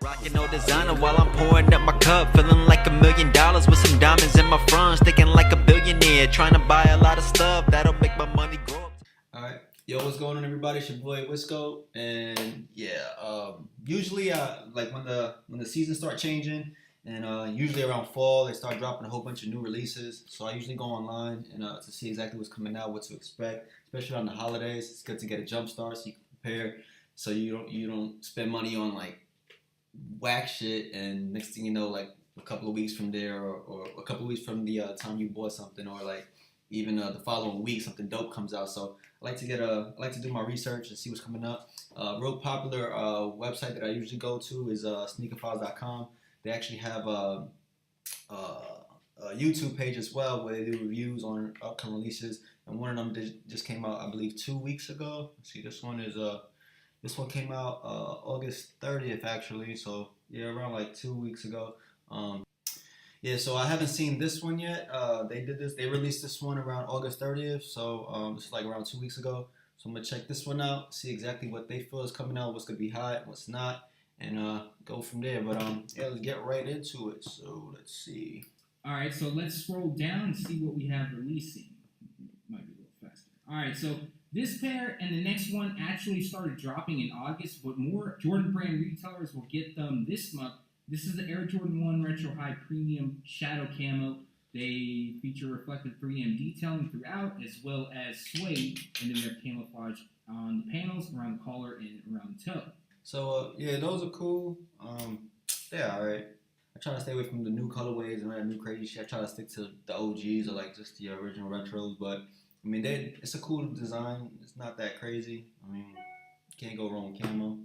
Rocking no designer while I'm pouring up my cup, feeling like $1 million with some diamonds in my front, thinking like a billionaire, trying to buy a lot of stuff that'll make my money grow. Alright, yo, what's going on, everybody? It's your boy Wisco, and yeah, usually like when the seasons start changing, and usually around fall they start dropping a whole bunch of new releases. So I usually go online and to see exactly what's coming out, what to expect, especially around the holidays. It's good to get a jump start so you can prepare, so you don't spend money on like whack shit, and next thing you know, like a couple of weeks from there, or a couple of weeks from the time you bought something, or like even the following week something dope comes out. So I like to do my research and see what's coming up. Real popular website that I usually go to is SneakerFiles.com. They actually have a YouTube page as well where they do reviews on upcoming releases, and one of them just came out, I believe, 2 weeks ago. Let's see, this one came out August 30th, actually. So yeah, around like 2 weeks ago. Yeah, so I haven't seen this one yet. They released this one around August 30th. So this is like around 2 weeks ago. So I'm gonna check this one out, see exactly what they feel is coming out, what's gonna be hot, what's not, and go from there. But yeah, let's get right into it. So let's see. All right, so let's scroll down and see what we have releasing. Might be a little faster. All right, so this pair and the next one actually started dropping in August, but more Jordan brand retailers will get them this month. This is the Air Jordan 1 Retro High Premium Shadow Camo. They feature reflective 3M detailing throughout, as well as suede, and then we have camouflage on the panels, around the collar, and around the toe. So yeah, those are cool. Yeah, alright. I try to stay away from the new colorways and that new crazy shit. I try to stick to the OGs or like just the original retros, but I mean, it's a cool design. It's not that crazy. I mean, you can't go wrong with camo.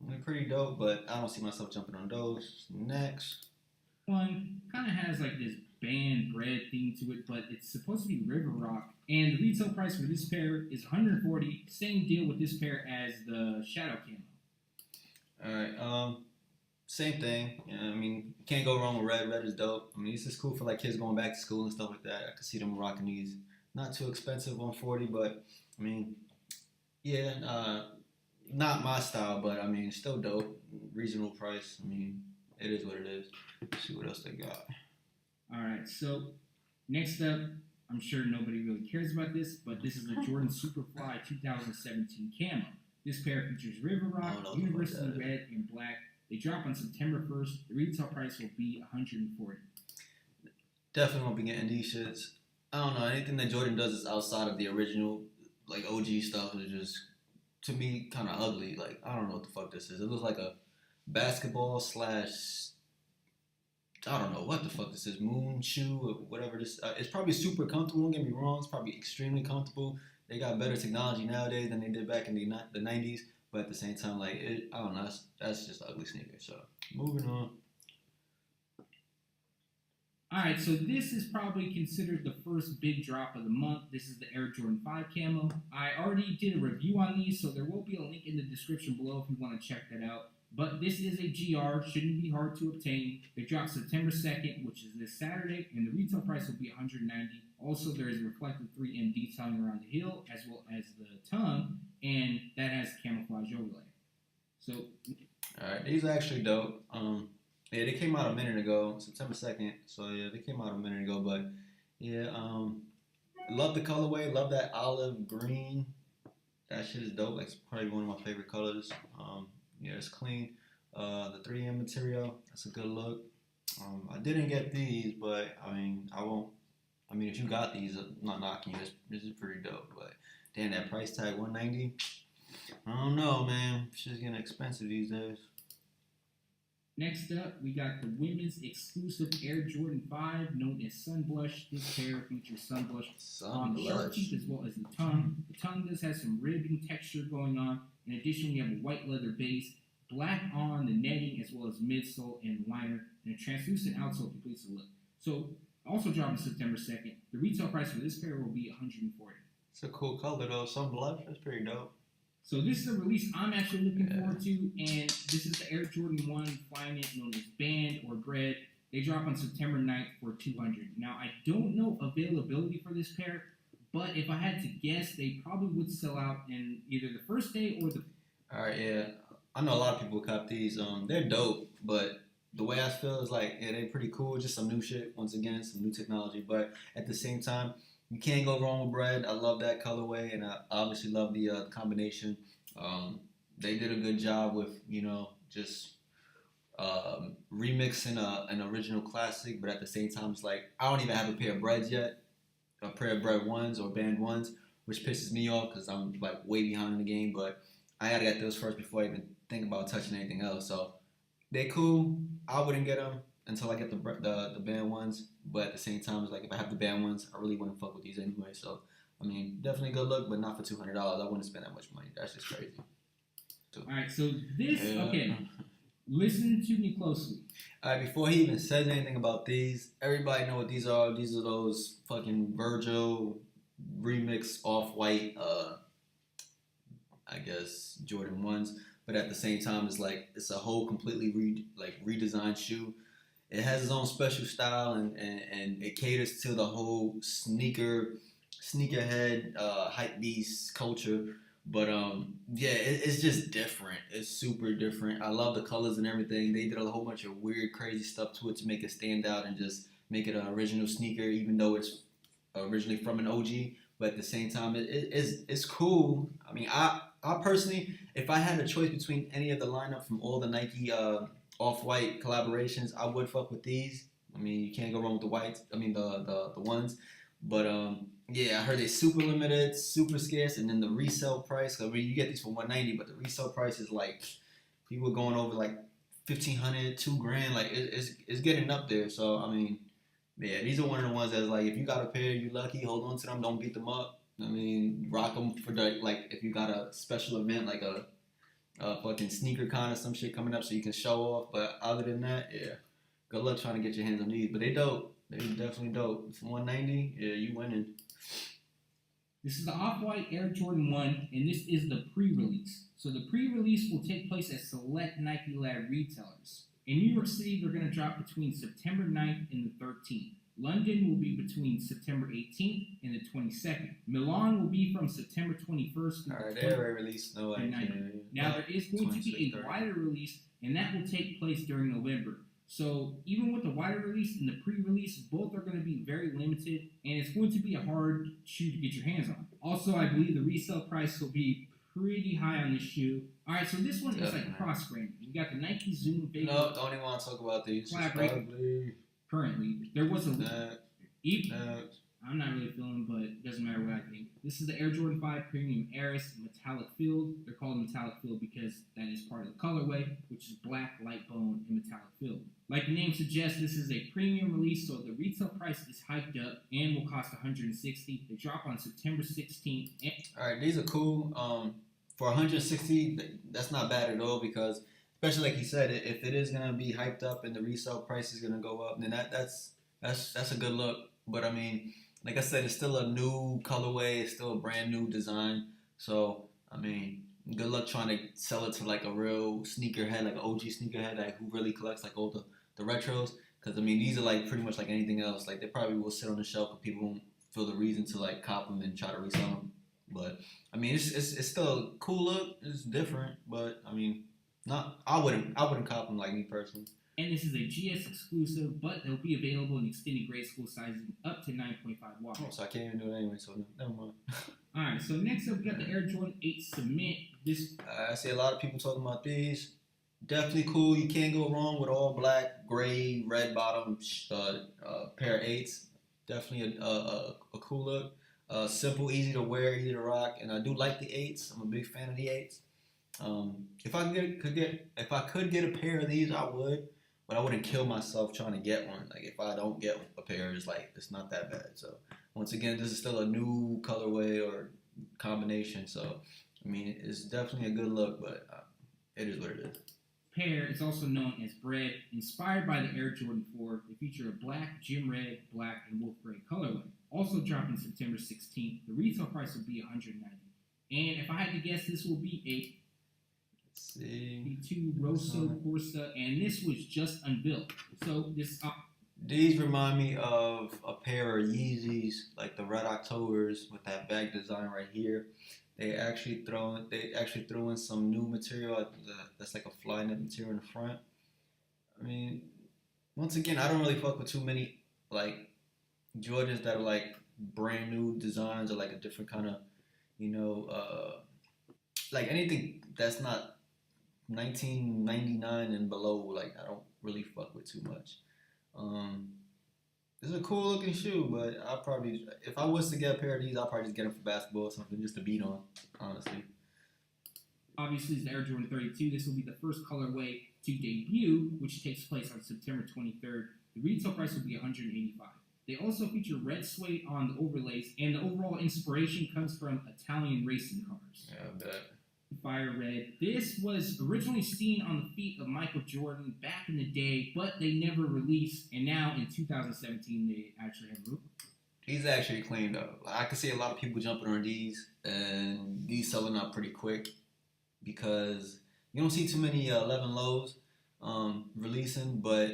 They're pretty dope, but I don't see myself jumping on those. Next one kind of has like this band bread theme to it, but it's supposed to be River Rock, and the retail price for this pair is $140. Same deal with this pair as the Shadow Camo. Alright, same thing. Yeah, I mean, you can't go wrong with red. Red is dope. I mean, this is cool for like kids going back to school and stuff like that. I can see them rocking these. Not too expensive, $140, but I mean, yeah, not my style, but I mean, still dope. Reasonable price. I mean, it is what it is. Let's see what else they got. All right, so next up, I'm sure nobody really cares about this, but this is the Jordan Superfly 2017 Camo. This pair features River Rock, University Red, and Black. They drop on September 1st. The retail price will be $140. Definitely won't be getting these shits. I don't know. Anything that Jordan does is outside of the original, like OG stuff, is just, to me, kind of ugly. Like, I don't know what the fuck this is. It looks like a basketball slash, I don't know what the fuck this is, moon shoe or whatever this. It's probably super comfortable. Don't get me wrong. It's probably extremely comfortable. They got better technology nowadays than they did back in the 90s. But at the same time, like, I don't know, that's just an ugly sneaker. So, moving on. Alright, so this is probably considered the first big drop of the month. This is the Air Jordan 5 Camo. I already did a review on these, so there will be a link in the description below if you want to check that out. But this is a GR, shouldn't be hard to obtain. They drop September 2nd, which is this Saturday, and the retail price will be $190. Also, there is reflective 3M detailing around the heel, as well as the tongue, and that has camouflage overlay. So, alright, these are actually dope. Yeah, they came out a minute ago, September 2nd. So yeah, they came out a minute ago, but yeah, love the colorway, love that olive green. That shit is dope. Like, it's probably one of my favorite colors. Yeah, it's clean. The 3M material, that's a good look. I didn't get these, but I mean, I won't. I mean, if you got these, I'm not knocking you. This is pretty dope, but damn, that price tag, $190. I don't know, man. It's just getting expensive these days. Next up, we got the women's exclusive Air Jordan 5, known as Sun Blush. This pair features Sun Blush on the sharp teeth as well as the tongue. The tongue does have some ribbing texture going on. In addition, we have a white leather base, black on the netting as well as midsole and liner, and a translucent outsole completes the look. So, also dropping September 2nd. The retail price for this pair will be $140. It's a cool color though. Sun Blush, that's pretty dope. So this is a release I'm actually looking forward to, and this is the Air Jordan 1 Flyknit, known as Band or Bread. They drop on September 9th for $200. Now, I don't know availability for this pair, but if I had to guess, they probably would sell out in either the first day or the... Alright, yeah. I know a lot of people cop these. They're dope, but the way I feel is like, yeah, they're pretty cool. Just some new shit. Once again, some new technology. But at the same time, you can't go wrong with bread. I love that colorway, and I obviously love the combination. Um, they did a good job with just remixing an original classic, but at the same time, it's like I don't even have a pair of breads yet, a pair of bread ones or band ones, which pisses me off because I'm like way behind in the game. But I gotta get those first before I even think about touching anything else. So they cool. I wouldn't get them until I get the band ones. But at the same time, it's like if I have the band ones, I really wouldn't fuck with these anyway. So I mean, definitely a good look, but not for $200. I wouldn't spend that much money. That's just crazy. All right, so this Yeah. okay. Listen to me closely. All right, before he even says anything about these, everybody know what these are. These are those fucking Virgil remix off-white, I guess Jordan ones. But at the same time, it's like it's a whole completely redesigned shoe. It has its own special style, and it caters to the whole sneakerhead, hype beast culture. But yeah, it's just different. It's super different. I love the colors and everything. They did a whole bunch of weird, crazy stuff to it to make it stand out and just make it an original sneaker, even though it's originally from an OG. But at the same time, it's cool. I mean, I personally, if I had a choice between any of the lineup from all the Nike off-white collaborations, I would fuck with these. I mean, you can't go wrong with the whites. I mean, the ones. But yeah, I heard they super limited, super scarce, and then the resale price. I mean, you get these for $190, but the resale price is like people are going over like $1,500, $2,000. Like it's getting up there. So I mean, yeah, these are one of the ones that's like if you got a pair, you lucky, hold on to them, don't beat them up. I mean, rock them for like if you got a special event like a fucking sneaker con or some shit coming up, so you can show off. But other than that, yeah, good luck trying to get your hands on these. But they dope. They definitely dope. For $190, yeah, you winning. This is the Off-White Air Jordan 1, and this is the pre-release. So the pre-release will take place at select Nike Lab retailers. In New York City, they're going to drop between September 9th and the 13th. London will be between September 18th and the 22nd. Milan will be from September 21st. All right, they already released. No, I can't. Now there is going to be a wider release, and that will take place during November. So even with the wider release and the pre-release, both are going to be very limited, and it's going to be a hard shoe to get your hands on. Also, I believe the resale price will be pretty high on this shoe. All right, so this one is like cross-branded. You got the Nike Zoom Baby. No, don't even want to talk about these. Currently, there was a Next. I'm not really feeling, but it doesn't matter what I think. This is the Air Jordan 5 Premium Aris Metallic Field. They're called Metallic Field because that is part of the colorway, which is black, light bone, and metallic field. Like the name suggests, this is a premium release, so the retail price is hiked up and will cost $160. They drop on September 16th. All right, these are cool. For $160, that's not bad at all because, especially like he said, if it is gonna be hyped up and the resale price is gonna go up, then that's a good look. But I mean, like I said, it's still a new colorway. It's still a brand new design. So, I mean, good luck trying to sell it to like a real sneakerhead, like an OG sneakerhead, like who really collects like all the retros. Because, I mean, these are like pretty much like anything else. Like they probably will sit on the shelf, but people won't feel the reason to like cop them and try to resell them. But, I mean, it's still a cool look. It's different. But, I mean, I wouldn't cop them like me personally. And this is a GS exclusive, but they'll be available in extended grade school sizing up to 9.5 watts. Oh, so I can't even do it anyway, so never mind. Alright, so next up we got the Air Jordan 8 Cement. I see a lot of people talking about these. Definitely cool. You can't go wrong with all black, gray, red bottom pair of 8s. Definitely a cool look. Simple, easy to wear, easy to rock, and I do like the 8s. I'm a big fan of the 8s. If I could get a pair of these, I would. But I wouldn't kill myself trying to get one. Like if I don't get a pair, it's not that bad. So once again, this is still a new colorway or combination. So I mean, it's definitely a good look, but it is what it is. Pair is also known as Bread, inspired by the Air Jordan 4. They feature a black, gym red, black, and wolf gray colorway. Also dropping September 16th. The retail price will be $190. And if I had to guess, this will be a B2 Rosso Corsa, and this was just unveiled. So these remind me of a pair of Yeezys, like the Red Octobers with that back design right here. They actually threw in some new material that's like a fly knit material in the front. I mean, once again, I don't really fuck with too many like Jordans that are like brand new designs or like a different kind of, you know, like anything that's not 1999 and below. Like I don't really fuck with too much. Um, it's a cool looking shoe, but I probably, if I was to get a pair of these, I'll probably just get them for basketball or something, just to beat on, honestly. Obviously, it's the Air Jordan 32. This will be the first colorway to debut, which takes place on September 23rd. The retail price will be $185. They also feature red suede on the overlays, and the overall inspiration comes from Italian racing cars. Yeah, I bet. Fire red. This was originally seen on the feet of Michael Jordan back in the day, but they never released, and now in 2017 they actually have released. These actually clean though. I can see a lot of people jumping on these, and these selling out pretty quick because you don't see too many 11 lows releasing. But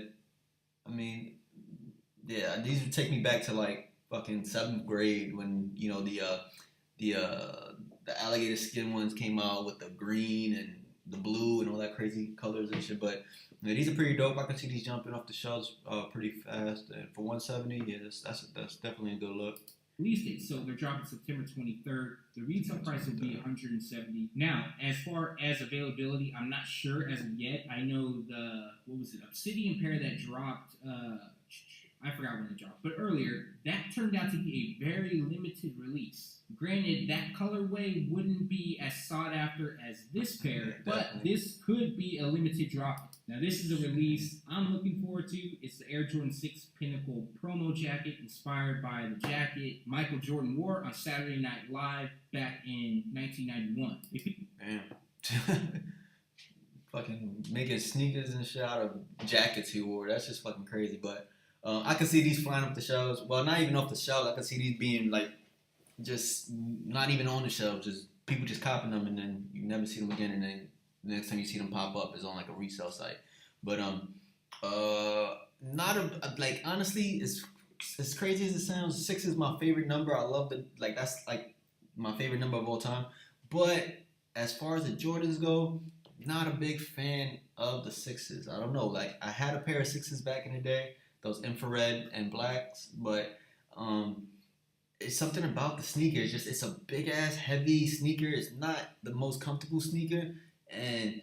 I mean, yeah, these would take me back to like fucking 7th grade when you know the alligator skin ones came out with the green and the blue and all that crazy colors and shit. But yeah, these are pretty dope. I can see these jumping off the shelves pretty fast. And for 170, yeah, that's definitely a good look. Release date. So they're dropping September 23rd. The retail price will be $170. Now, as far as availability, I'm not sure as of yet. I know the Obsidian pair that dropped. I forgot when it dropped, but earlier that turned out to be a very limited release. Granted, that colorway wouldn't be as sought after as this pair, but this could be a limited drop. Now, this is a release I'm looking forward to. It's the Air Jordan 6 Pinnacle promo jacket inspired by the jacket Michael Jordan wore on Saturday Night Live back in 1991. Damn. Fucking making sneakers and shit out of jackets he wore. That's just fucking crazy, but I can see these flying off the shelves. Well, not even off the shelves. I can see these being like just not even on the shelves. Just people just copping them, and then you never see them again. And then the next time you see them pop up is on like a resale site. But not a like honestly, as crazy as it sounds, 6 is my favorite number. I love that's like my favorite number of all time. But as far as the Jordans go, not a big fan of the 6s. I don't know. Like I had a pair of 6s back in the day. Those infrared and blacks, but it's something about the sneaker. It's a big ass heavy sneaker. It's not the most comfortable sneaker, and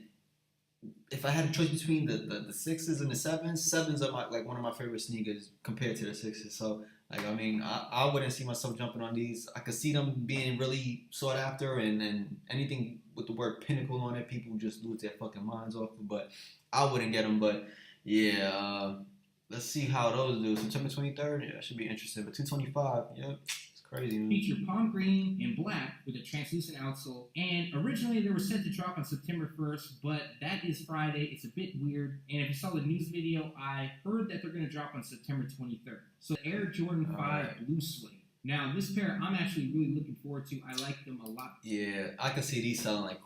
if I had a choice between the 6s and the 7s are one of my favorite sneakers compared to the 6s. So like I mean I wouldn't see myself jumping on these. I could see them being really sought after, and anything with the word pinnacle on it, people just lose their fucking minds off it. But I wouldn't get them. But yeah. Let's see how those do. September 23rd, yeah, that should be interesting. But 225, yep, it's crazy. Man. Feature palm green and black with a translucent outsole. And originally they were set to drop on September 1st, but that is Friday. It's a bit weird. And if you saw the news video, I heard that they're going to drop on September 23rd. So Air Jordan 5 Blue Suede. Now, this pair I'm actually really looking forward to. I like them a lot. Yeah, I can see these selling like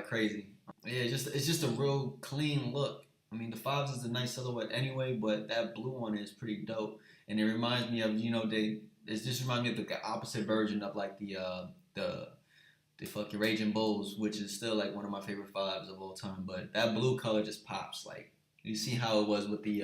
crazy. Yeah, it's just a real clean look. I mean, the 5s is a nice silhouette anyway, but that blue one is pretty dope. And it reminds me of, you know, it just reminds me of the opposite version of like the fucking Raging Bulls, which is still like one of my favorite 5s of all time. But that blue color just pops. Like you see how it was with the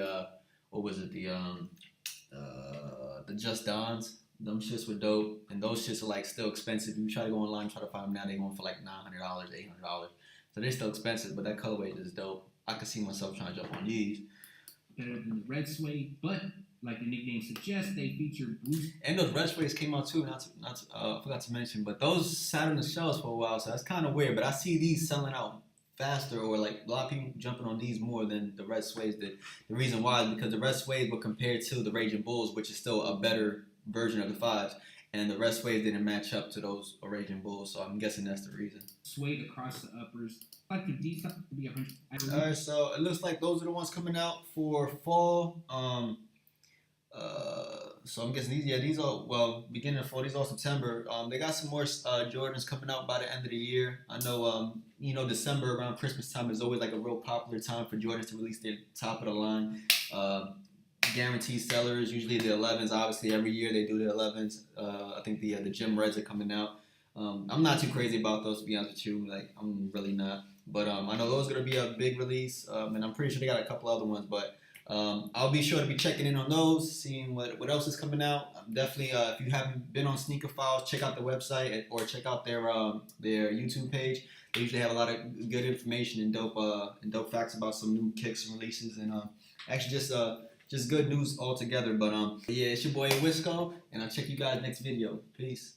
the Just Dons. Them shits were dope, and those shits are like still expensive. You try to go online, try to find them now, they going for like $900, $800. So they're still expensive, but that colorway is dope. I could see myself trying to jump on these. Better than the red suede, but like the nickname suggests, they feature blue. And those red suedes came out too. I forgot to mention, but those sat on the shelves for a while, so that's kind of weird. But I see these selling out faster, or like a lot of people jumping on these more than the red suedes. The reason why is because the red suedes were compared to the Raging Bulls, which is still a better version of the 5s. And the red suede didn't match up to those Raging Bulls, so I'm guessing that's the reason. Suede across the uppers. Collective detail could be 100. Alright, so it looks like those are the ones coming out for fall. So I'm guessing these are beginning of fall. These are September. They got some more Jordans coming out by the end of the year. I know, December around Christmas time is always like a real popular time for Jordans to release their top of the line. Guaranteed sellers, usually the 11s. Obviously, every year they do the 11s. I think the Gym Reds are coming out. I'm not too crazy about those, to be honest with you. Like, I'm really not. But I know those are gonna be a big release, and I'm pretty sure they got a couple other ones. But I'll be sure to be checking in on those, seeing what else is coming out. Definitely, if you haven't been on SneakerFiles, check out the website or check out their YouTube page. They usually have a lot of good information and dope facts about some new kicks and releases, and actually just good news altogether. But yeah, it's your boy Wisco, and I'll check you guys next video. Peace.